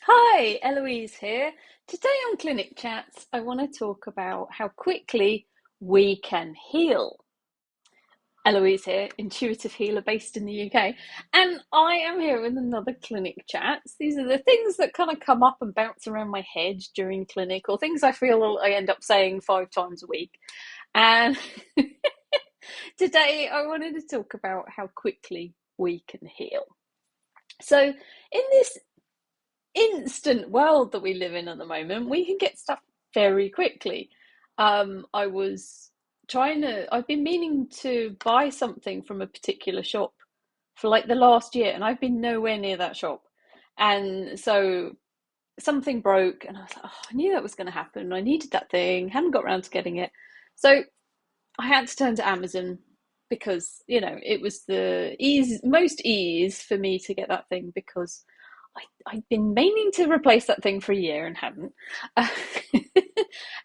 Hi, Eloise here. Today on Clinic Chats, I want to talk about how quickly we can heal. Eloise here, intuitive healer based in the UK, and I am here with another Clinic Chats. These are the things that kind of come up and bounce around my head during clinic, or things I feel I end up saying 5 times a week. And today I wanted to talk about how quickly we can heal. So, in this instant world that we live in at the moment, we can get stuff very quickly. I was I've been meaning to buy something from a particular shop for like the last year, and I've been nowhere near that shop. And so something broke, and I was like, oh, I knew that was going to happen. I needed that thing, hadn't got around to getting it. So I had to turn to Amazon because, it was the most ease for me to get that thing because I'd been meaning to replace that thing for a year and hadn't. Uh,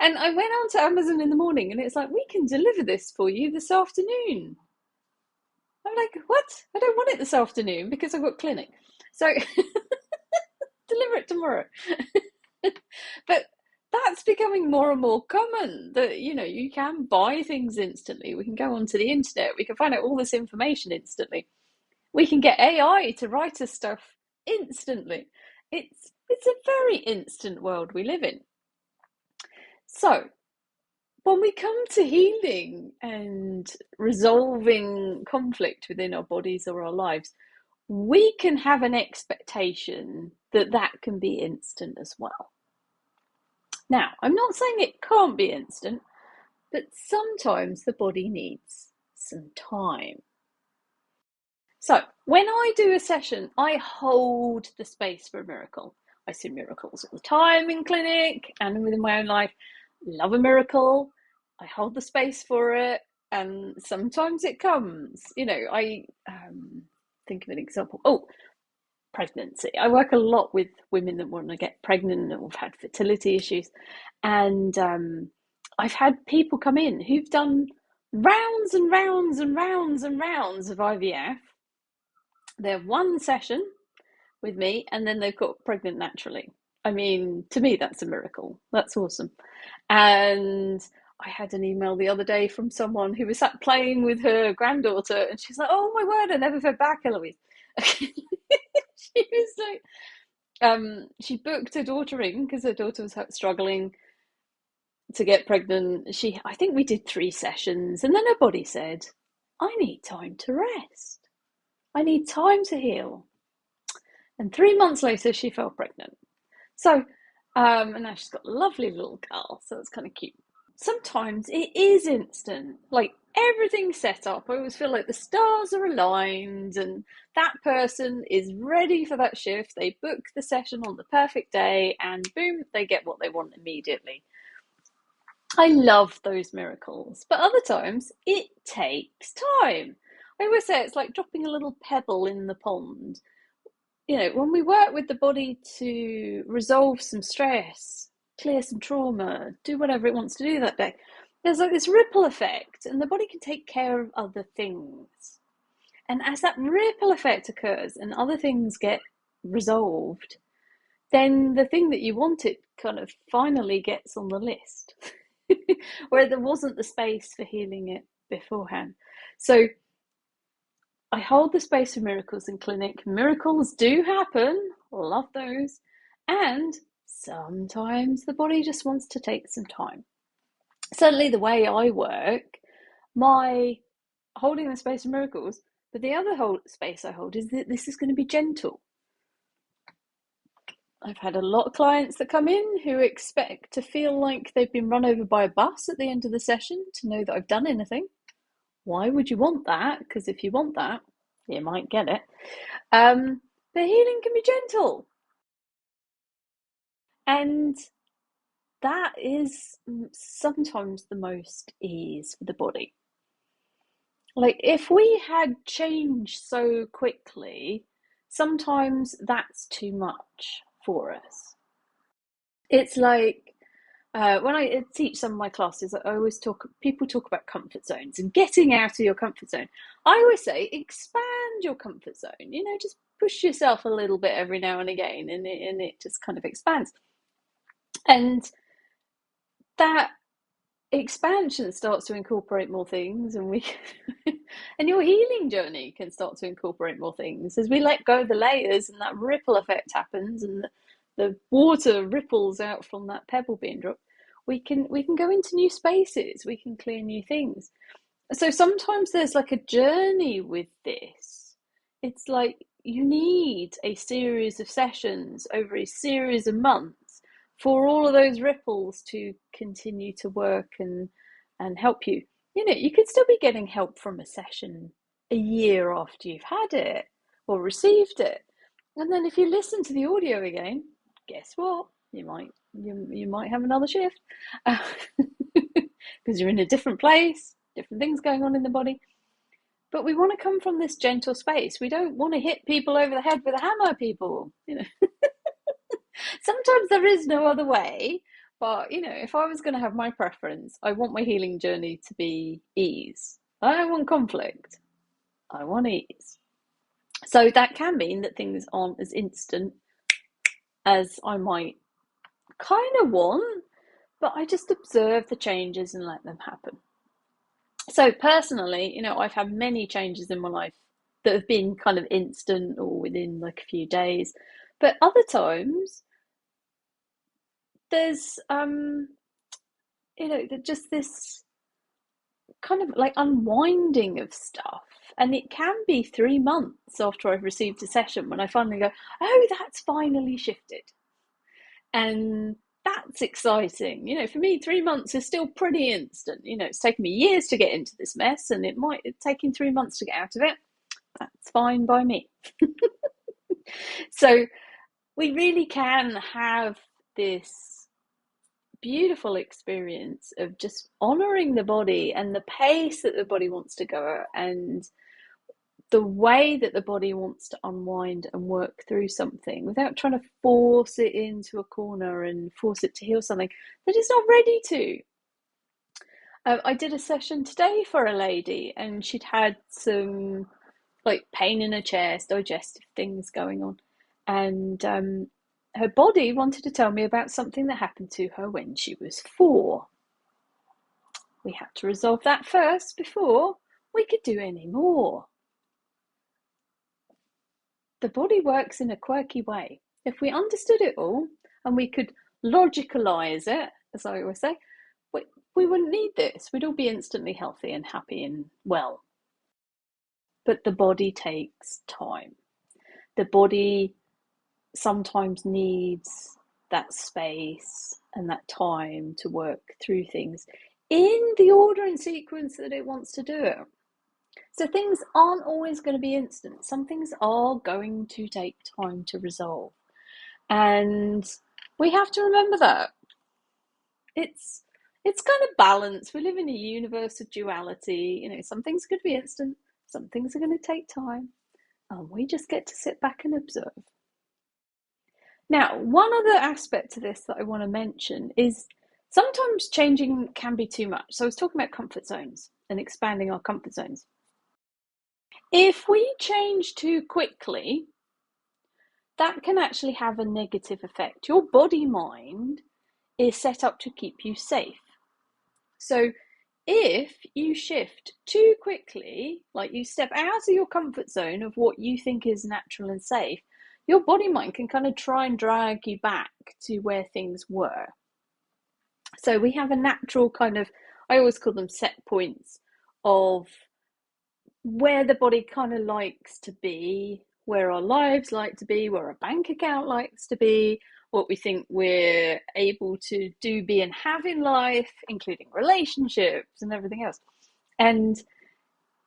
and I went on to Amazon in the morning and it's like, we can deliver this for you this afternoon. I'm like, what? I don't want it this afternoon because I've got clinic. So deliver it tomorrow. But that's becoming more and more common that, you can buy things instantly. We can go onto the internet. We can find out all this information instantly. We can get AI to write us stuff instantly. It's a very instant world we live in. So when we come to healing and resolving conflict within our bodies or our lives, we can have an expectation that that can be instant as well. Now, I'm not saying it can't be instant, but sometimes the body needs some time. So, when I do a session, I hold the space for a miracle. I see miracles all the time in clinic and within my own life. Love a miracle. I hold the space for it, and sometimes it comes. I think of an example. Oh, pregnancy. I work a lot with women that want to get pregnant and have had fertility issues, and I've had people come in who've done rounds and rounds and rounds and rounds of IVF. They're one session with me and then they've got pregnant naturally. I mean, to me, that's a miracle. That's awesome. And I had an email the other day from someone who was sat playing with her granddaughter and she's like, oh my word, I never fed back, Eloise. She was like, she booked her daughter in because her daughter was struggling to get pregnant. I think we did 3 sessions, and then her body said, I need time to rest. I need time to heal. And 3 months later, she fell pregnant. So, and now she's got a lovely little girl, so it's kind of cute. Sometimes it is instant, like everything's set up. I always feel like the stars are aligned and that person is ready for that shift. They book the session on the perfect day and boom, they get what they want immediately. I love those miracles, but other times it takes time. I always say it's like dropping a little pebble in the pond. When we work with the body to resolve some stress, clear some trauma, do whatever it wants to do that day, there's like this ripple effect, and the body can take care of other things. And as that ripple effect occurs and other things get resolved, then the thing that you wanted kind of finally gets on the list, where there wasn't the space for healing it beforehand. So I hold the space for miracles in clinic. Miracles do happen. Love those. And sometimes the body just wants to take some time. Certainly, the way I work, my holding the space for miracles, but the other space I hold is that this is going to be gentle. I've had a lot of clients that come in who expect to feel like they've been run over by a bus at the end of the session to know that I've done anything. Why would you want that? Because if you want that, you might get it. The healing can be gentle. And that is sometimes the most ease for the body. Like if we had change so quickly, sometimes that's too much for us. It's like when I teach some of my classes, people talk about comfort zones and getting out of your comfort zone. I always say, expand your comfort zone, just push yourself a little bit every now and again, and it just kind of expands. And that expansion starts to incorporate more things, and we and your healing journey can start to incorporate more things as we let go of the layers, and that ripple effect happens, and the water ripples out from that pebble being dropped. We can go into new spaces, we can clear new things. So sometimes there's like a journey with this. It's like you need a series of sessions over a series of months for all of those ripples to continue to work and help you. You know, you could still be getting help from a session a year after you've had it or received it. And then if you listen to the audio again, guess what? You might have another shift because you're in a different place, different things going on in the body. But we want to come from this gentle space. We don't want to hit people over the head with a hammer, people. You know, sometimes there is no other way. But you know, if I was going to have my preference, I want my healing journey to be ease. I don't want conflict. I want ease. So that can mean that things aren't as instant as I might kind of want, but I just observe the changes and let them happen. So personally, you know, I've had many changes in my life that have been kind of instant or within like a few days, but other times there's you know, just this kind of like unwinding of stuff. And it can be 3 months after I've received a session when I finally go, oh, that's finally shifted. And that's exciting. You know, for me, 3 months is still pretty instant. You know, it's taken me years to get into this mess, and it's taken 3 months to get out of it. That's fine by me. So we really can have this beautiful experience of just honoring the body and the pace that the body wants to go at, and the way that the body wants to unwind and work through something without trying to force it into a corner and force it to heal something that it's not ready to. I did a session today for a lady, and she'd had some like pain in her chest, digestive things going on, and her body wanted to tell me about something that happened to her when she was 4. We had to resolve that first before we could do any more. The body works in a quirky way. If we understood it all and we could logicalize it, as I always say, we wouldn't need this. We'd all be instantly healthy and happy and well. But the body takes time. The body sometimes needs that space and that time to work through things in the order and sequence that it wants to do it. So things aren't always going to be instant. Some things are going to take time to resolve. And we have to remember that. It's kind of balance. We live in a universe of duality. You know, some things are going to be instant, some things are going to take time, and we just get to sit back and observe. Now, one other aspect to this that I want to mention is sometimes changing can be too much. So I was talking about comfort zones and expanding our comfort zones. If we change too quickly, that can actually have a negative effect. Your body mind is set up to keep you safe. So if you shift too quickly, like you step out of your comfort zone of what you think is natural and safe, your body mind can kind of try and drag you back to where things were. So we have a natural kind of, I always call them set points of where the body kind of likes to be, where our lives like to be, where our bank account likes to be, what we think we're able to do, be, and have in life, including relationships and everything else. And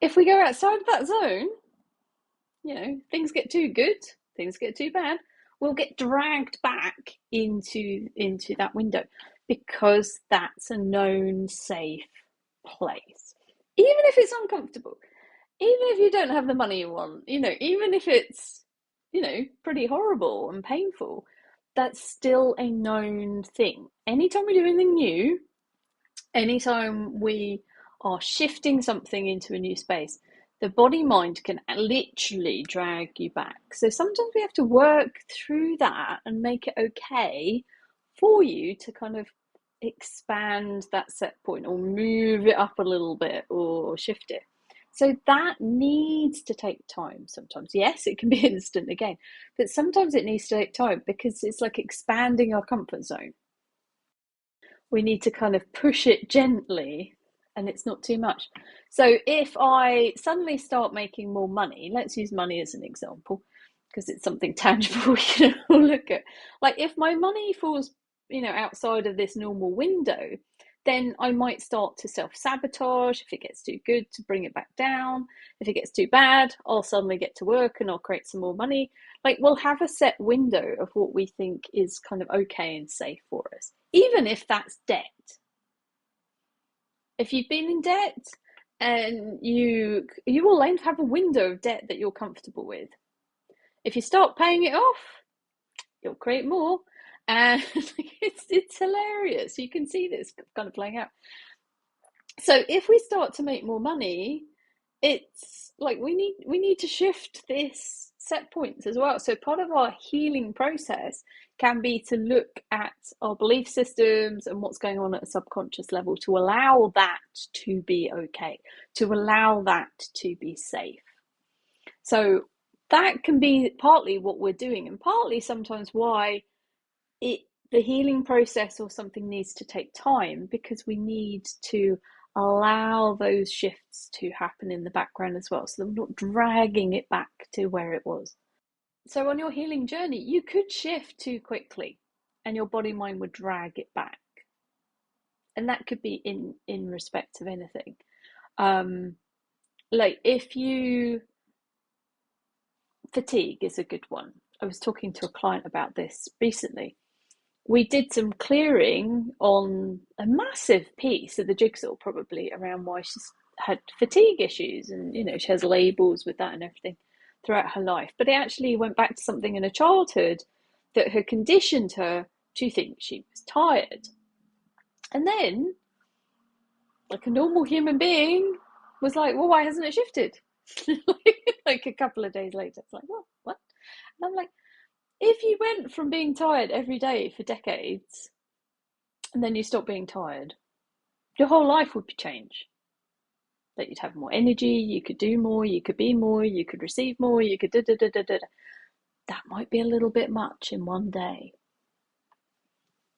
if we go outside of that zone, you know, things get too good, things get too bad, we'll get dragged back into that window because that's a known safe place. Even if it's uncomfortable, even if you don't have the money you want, you know, even if it's, you know, pretty horrible and painful, that's still a known thing. Anytime we do anything new, anytime we are shifting something into a new space, the body mind can literally drag you back. So sometimes we have to work through that and make it okay for you to kind of expand that set point or move it up a little bit or shift it. So that needs to take time sometimes. Yes, it can be instant again, but sometimes it needs to take time because it's like expanding our comfort zone. We need to kind of push it gently and it's not too much. So if I suddenly start making more money, let's use money as an example because it's something tangible we can all look at. Like if my money falls, outside of this normal window, then I might start to self-sabotage. If it gets too good, to bring it back down. If it gets too bad, I'll suddenly get to work and I'll create some more money. Like we'll have a set window of what we think is kind of okay and safe for us, even if that's debt. If you've been in debt, and you will then have a window of debt that you're comfortable with. If you start paying it off, you'll create more, and it's hilarious. You can see this kind of playing out. So if we start to make more money, it's like we need to shift this set points as well. So part of our healing process can be to look at our belief systems and what's going on at a subconscious level to allow that to be okay, to allow that to be safe. So that can be partly what we're doing, and partly sometimes why the healing process or something needs to take time, because we need to allow those shifts to happen in the background as well, so that we're not dragging it back to where it was. So on your healing journey, you could shift too quickly and your body mind would drag it back. And that could be in respect of anything. Like if you fatigue is a good one. I was talking to a client about this recently. We did some clearing on a massive piece of the jigsaw, probably around why she's had fatigue issues, and she has labels with that and everything throughout her life. But it actually went back to something in her childhood that had conditioned her to think she was tired. And then, like a normal human being, was like, well, why hasn't it shifted? Like a couple of days later, it's like, what? And I'm like, if you went from being tired every day for decades and then you stop being tired, your whole life would change. That you'd have more energy, you could do more, you could be more, you could receive more, you could da. That might be a little bit much in one day.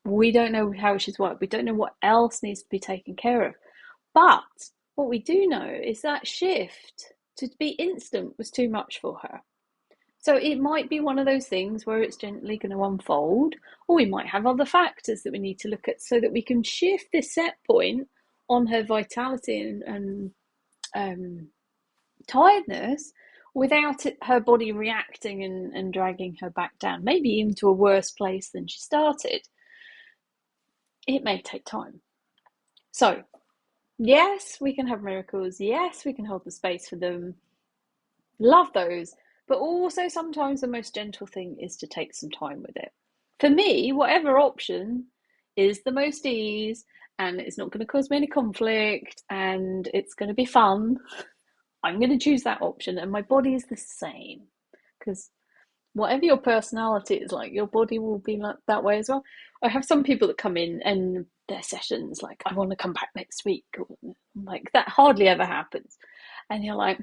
We don't know how she's worked. We don't know what else needs to be taken care of. But what we do know is that shift to be instant was too much for her. So it might be one of those things where it's gently going to unfold, or we might have other factors that we need to look at so that we can shift this set point on her vitality and tiredness without her body reacting and dragging her back down, maybe even to a worse place than she started. It may take time. So, yes, we can have miracles. Yes, we can hold the space for them. Love those. But also sometimes the most gentle thing is to take some time with it. For me, whatever option is the most ease and it's not going to cause me any conflict and it's going to be fun, I'm going to choose that option. And my body is the same, because whatever your personality is like, your body will be like that way as well. I have some people that come in and their sessions like, I want to come back next week. Like that hardly ever happens. And you're like,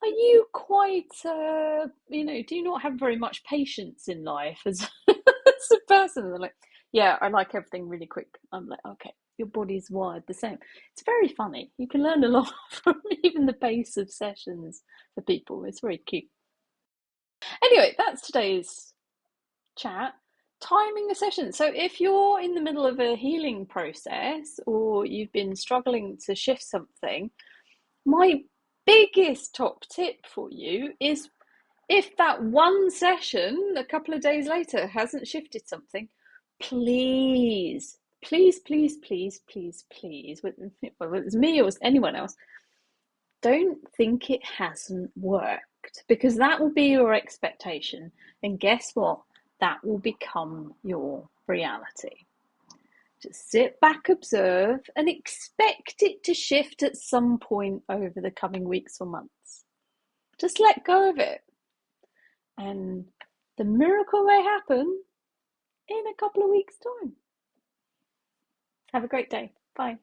are you quite, do you not have very much patience in life as, as a person? And they're like, yeah, I like everything really quick. I'm like, okay, your body's wired the same. It's very funny. You can learn a lot from even the pace of sessions for people. It's very cute. Anyway, that's today's chat. Timing a session. So if you're in the middle of a healing process or you've been struggling to shift something, my biggest top tip for you is, if that one session a couple of days later hasn't shifted something, please, whether it's me or anyone else, don't think it hasn't worked, because that will be your expectation. And guess what? That will become your reality. Just sit back, observe, and expect it to shift at some point over the coming weeks or months. Just let go of it. And the miracle may happen in a couple of weeks' time. Have a great day. Bye.